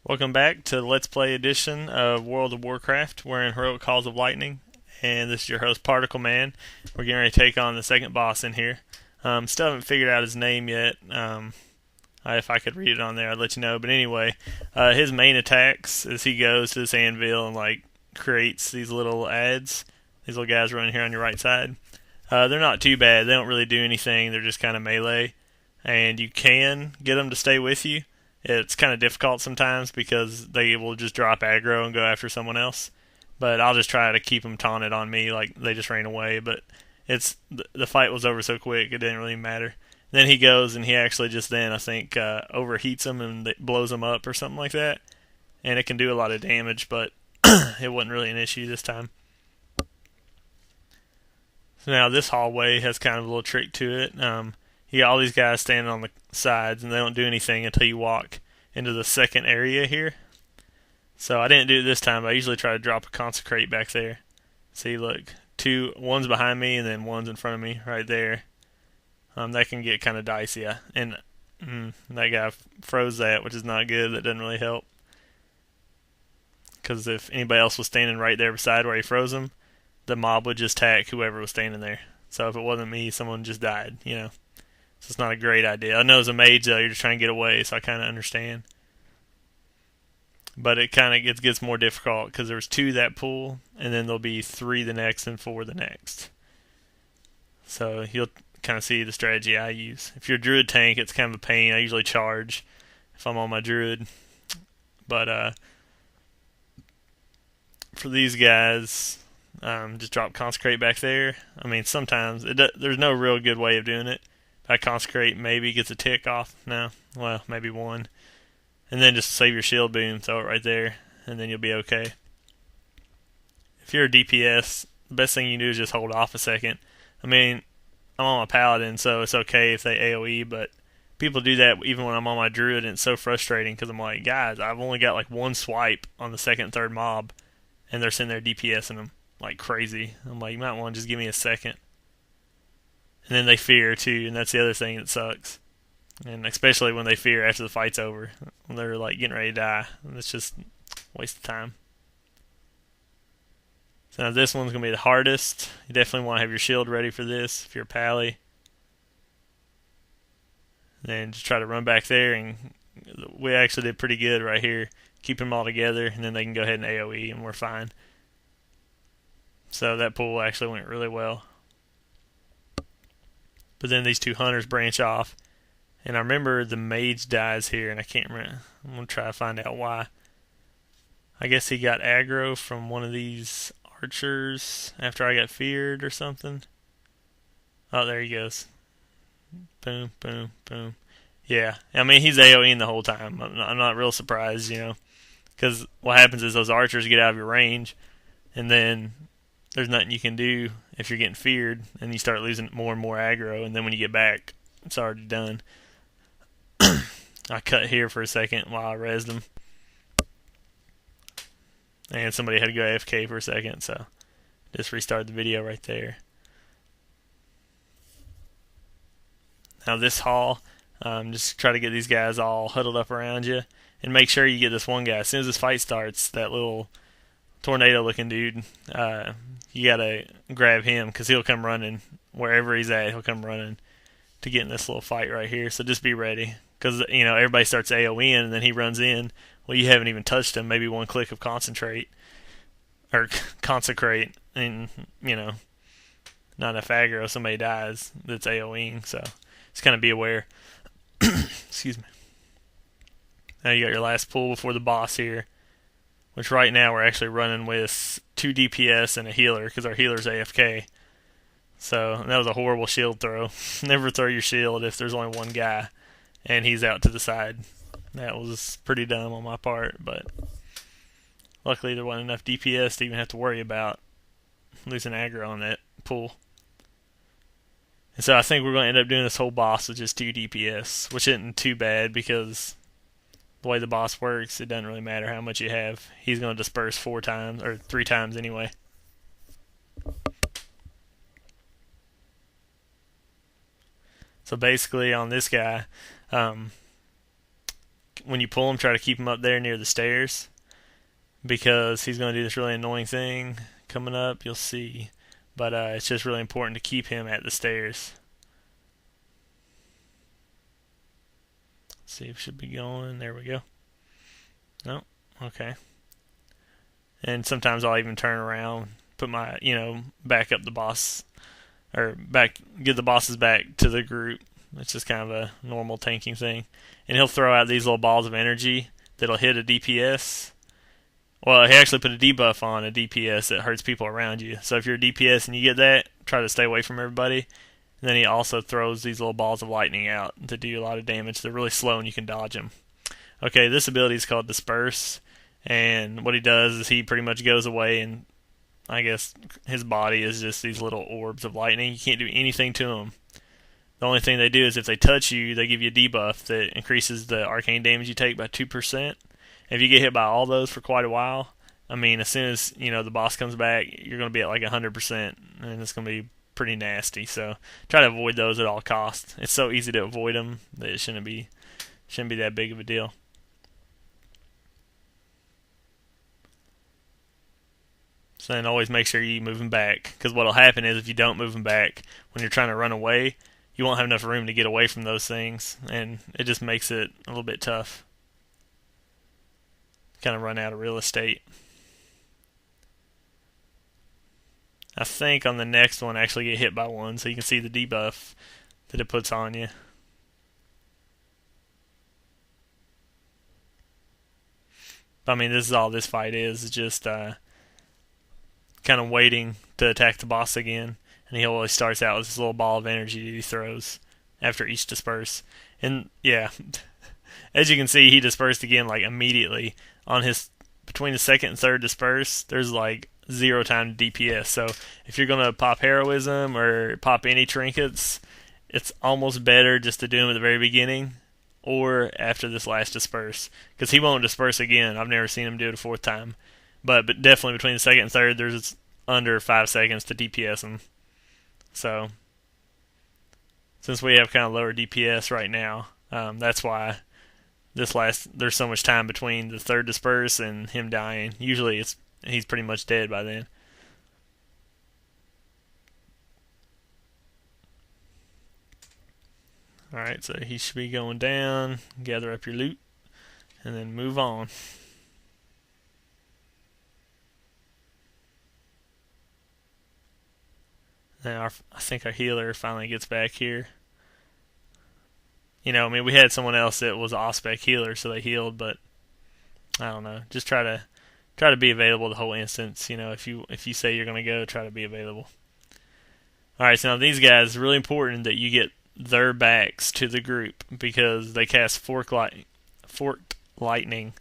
Welcome back to the Let's Play edition of World of Warcraft. We're in Heroic Halls of Lightning, and this is your host, Particle Man. We're getting ready to take on the second boss in here. Still haven't figured out his name yet. If I could read it on there, I'd let you know. But anyway, his main attacks is he goes to this anvil and creates these little ads. These little guys running here on your right side. They're not too bad. They don't really do anything. They're just kind of melee, and you can get them to stay with you. It's kind of difficult sometimes because they will just drop aggro and go after someone else. But I'll just try to keep them taunted on me like they just ran away. But the fight was over so quick it didn't really matter. Then he goes and he actually just then I think overheats them and blows them up or something like that. And it can do a lot of damage, but it wasn't really an issue this time. So now this hallway has kind of a little trick to it. You got all these guys standing on the sides, and they don't do anything until you walk into the second area here. So I didn't do it this time, but I usually try to drop a consecrate back there. See, look, one's behind me, and then one's in front of me right there. That can get kind of dicey, and that guy froze that, which is not good. That doesn't really help. Because if anybody else was standing right there beside where he froze him, the mob would just attack whoever was standing there. So if it wasn't me, someone just died, So it's not a great idea. I know as a mage, though, you're just trying to get away, so I kind of understand. But it kind of gets more difficult because there's 2 that pull, and then there'll be 3 the next and 4 the next. So you'll kind of see the strategy I use. If you're a druid tank, it's kind of a pain. I usually charge if I'm on my druid. But for these guys, just drop consecrate back there. I mean, sometimes there's no real good way of doing it. I consecrate, maybe gets a tick off. No, well, maybe 1. And then just save your shield boom, throw it right there, and then you'll be okay. If you're a DPS, the best thing you can do is just hold off a second. I mean, I'm on my paladin, so it's okay if they AoE, but people do that even when I'm on my druid, and it's so frustrating because I'm like, guys, I've only got like 1 swipe on the second and third mob, and they're sitting there DPSing them like crazy. I'm like, you might want to just give me a second. And then they fear too, and that's the other thing that sucks. And especially when they fear after the fight's over, when they're like getting ready to die, and it's just a waste of time. So now this one's gonna be the hardest. You definitely want to have your shield ready for this if you're a pally. And then just try to run back there, and we actually did pretty good right here. Keep them all together, and then they can go ahead and AoE, and we're fine. So that pull actually went really well. But then these 2 hunters branch off. And I remember the mage dies here, and I can't remember. I'm going to try to find out why. I guess he got aggro from one of these archers after I got feared or something. Oh, there he goes. Boom, boom, boom. Yeah, I mean, he's AoEing the whole time. I'm not real surprised, Because what happens is those archers get out of your range, and then there's nothing you can do if you're getting feared, and you start losing more and more aggro, and then when you get back, it's already done. I cut here for a second while I rezzed them. And somebody had to go AFK for a second, so just restart the video right there. Now this hall, just try to get these guys all huddled up around you, and make sure you get this one guy. As soon as this fight starts, that little tornado-looking dude, you gotta grab him because he'll come running wherever he's at. He'll come running to get in this little fight right here. So just be ready because everybody starts AoEing and then he runs in. Well, you haven't even touched him. Maybe 1 click of concentrate or consecrate, and not enough aggro. Somebody dies that's AoEing. So just kind of be aware. Excuse me. Now you got your last pull before the boss here. Which right now we're actually running with 2 DPS and a healer because our healer's AFK. So that was a horrible shield throw. Never throw your shield if there's only 1 guy and he's out to the side. That was pretty dumb on my part, but luckily there wasn't enough DPS to even have to worry about losing aggro on that pull. And so I think we're going to end up doing this whole boss with just 2 DPS, which isn't too bad because the way the boss works, it doesn't really matter how much you have. He's going to disperse 4 times, or 3 times anyway. So basically on this guy, when you pull him, try to keep him up there near the stairs, because he's going to do this really annoying thing coming up. You'll see. But it's just really important to keep him at the stairs. Let's see if it should be going. There we go. No? Okay. And sometimes I'll even turn around, put my, back up the boss, or give the bosses back to the group. It's just kind of a normal tanking thing. And he'll throw out these little balls of energy that'll hit a DPS. Well, he actually put a debuff on a DPS that hurts people around you. So if you're a DPS and you get that, try to stay away from everybody. And then he also throws these little balls of lightning out to do a lot of damage. They're really slow and you can dodge them. Okay, this ability is called Disperse. And what he does is he pretty much goes away, and I guess his body is just these little orbs of lightning. You can't do anything to them. The only thing they do is if they touch you, they give you a debuff that increases the arcane damage you take by 2%. If you get hit by all those for quite a while, as soon as the boss comes back, you're going to be at like 100%, and it's going to be pretty nasty. So try to avoid those at all costs. It's so easy to avoid them that it shouldn't be that big of a deal. So then always make sure you move them back, because what will happen is if you don't move them back when you're trying to run away, you won't have enough room to get away from those things, and it just makes it a little bit tough. Kind of run out of real estate. I think on the next one, actually get hit by one, so you can see the debuff that it puts on you. This is all this fight is just kind of waiting to attack the boss again. And he always starts out with this little ball of energy that he throws after each disperse. And yeah, as you can see, he dispersed again like immediately. Between the second and third disperse, there's like 0 time to DPS. So if you're going to pop heroism or pop any trinkets, it's almost better just to do them at the very beginning or after this last disperse, because he won't disperse again. I've never seen him do it a 4th time. But definitely between the second and third, there's under 5 seconds to DPS him. So since we have kind of lower DPS right now, that's why there's so much time between the third disperse and him dying. Usually he's pretty much dead by then. Alright, so he should be going down, gather up your loot, and then move on. Now, I think our healer finally gets back here. We had someone else that was an off-spec healer, so they healed, but I don't know. Just try to be available the whole instance. If you say you're going to go, try to be available. All right, so now these guys, it's really important that you get their backs to the group, because they cast forked lightning.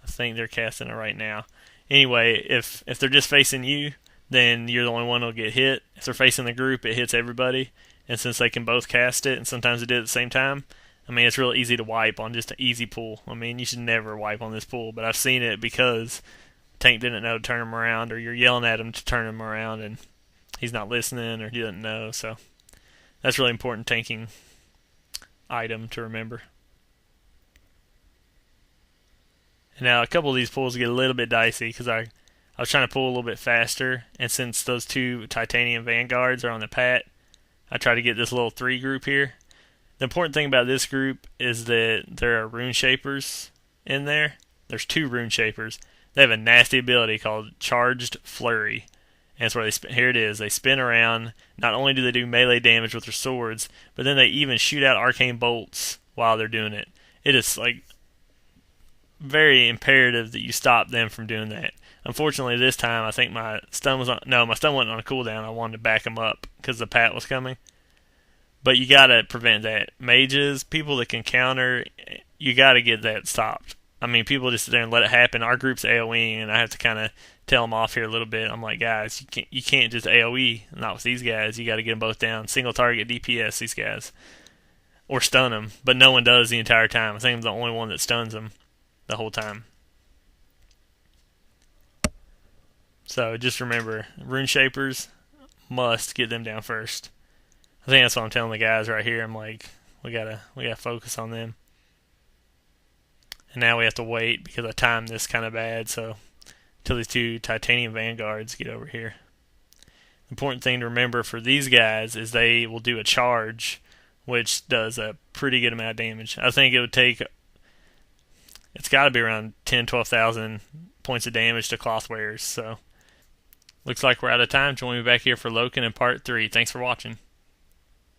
I think they're casting it right now. Anyway, if they're just facing you, then you're the only one that'll get hit. If they're facing the group, it hits everybody. And since they can both cast it, and sometimes they do it at the same time, it's real easy to wipe on just an easy pull. You should never wipe on this pull, but I've seen it because tank didn't know to turn him around, or you're yelling at him to turn him around, and he's not listening, or he doesn't know. So that's really important tanking item to remember. And now a couple of these pulls get a little bit dicey, because I was trying to pull a little bit faster, and since those 2 titanium vanguards are on the pat, I try to get this little 3 group here. The important thing about this group is that there are rune shapers in there. There's 2 rune shapers. They have a nasty ability called Charged Flurry. And it's where here it is. They spin around. Not only do they do melee damage with their swords, but then they even shoot out arcane bolts while they're doing it. It is very imperative that you stop them from doing that. Unfortunately, this time I think my stun wasn't on a cooldown. I wanted to back them up because the pat was coming. But you gotta prevent that. Mages, people that can counter, you gotta get that stopped. People just sit there and let it happen. Our group's AoEing, and I have to kind of tell them off here a little bit. I'm like, guys, you can't just AoE. Not with these guys. You got to get them both down. Single target DPS these guys, or stun them. But no one does the entire time. I think I'm the only one that stuns them the whole time. So just remember, rune shapers, must get them down first. I think that's what I'm telling the guys right here. I'm like, we gotta focus on them. And now we have to wait because I timed this kind of bad, so until these two titanium vanguards get over here. The important thing to remember for these guys is they will do a charge, which does a pretty good amount of damage. I think it would take, it's got to be around 10, 12,000 points of damage to cloth wearers. So looks like we're out of time. Join me back here for Loken in part 3. Thanks for watching.